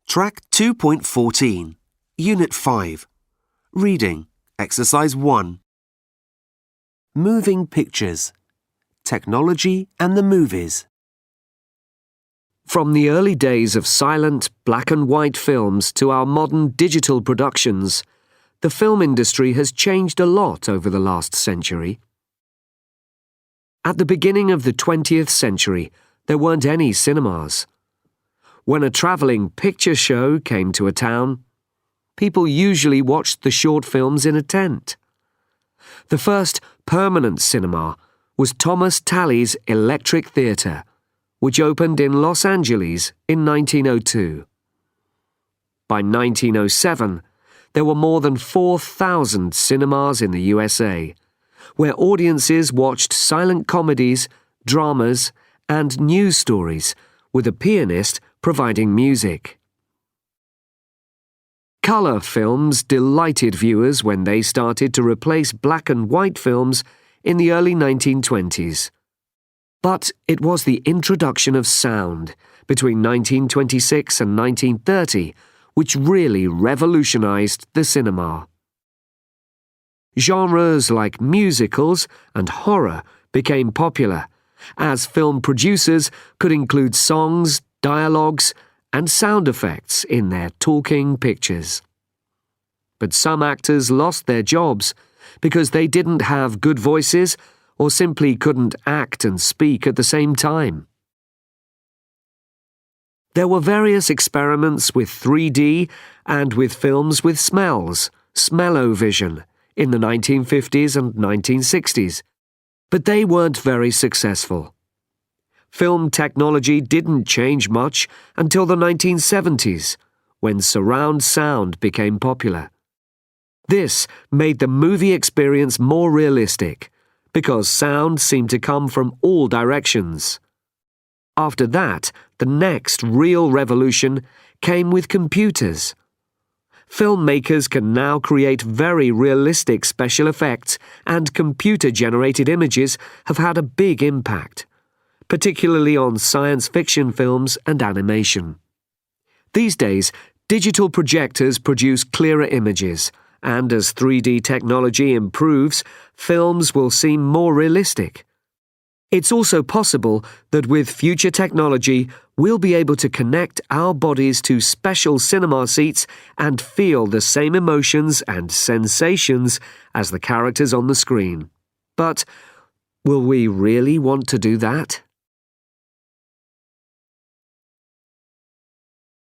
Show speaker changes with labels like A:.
A: Track 2.14, Unit 5. Reading, Exercise 1. Moving Pictures. Technology and the Movies.
B: From the early days of silent, black and white films to our modern digital productions, the film industry has changed a lot over the last century. At the beginning of the 20th century, there weren't any cinemas. When a travelling picture show came to a town, people usually watched the short films in a tent. The first permanent cinema was Thomas Talley's Electric Theatre, which opened in Los Angeles in 1902. By 1907, there were more than 4,000 cinemas in the USA, where audiences watched silent comedies, dramas, and news stories, with a pianist providing music. Colour films delighted viewers when they started to replace black and white films in the early 1920s. But it was the introduction of sound between 1926 and 1930 which really revolutionized the cinema. Genres like musicals and horror became popular, as film producers could include songs, dialogues, and sound effects in their talking pictures. But some actors lost their jobs because they didn't have good voices or simply couldn't act and speak at the same time. There were various experiments with 3D and with films with smells, smell-o-vision, in the 1950s and 1960s, but they weren't very successful. Film technology didn't change much until the 1970s, when surround sound became popular. This made the movie experience more realistic, because sound seemed to come from all directions. After that, the next real revolution came with computers. Filmmakers can now create very realistic special effects, and computer-generated images have had a big impact, particularly on science fiction films and animation. These days, digital projectors produce clearer images, and as 3D technology improves, films will seem more realistic. It's also possible that with future technology, we'll be able to connect our bodies to special cinema seats and feel the same emotions and sensations as the characters on the screen. But will we really want to do that?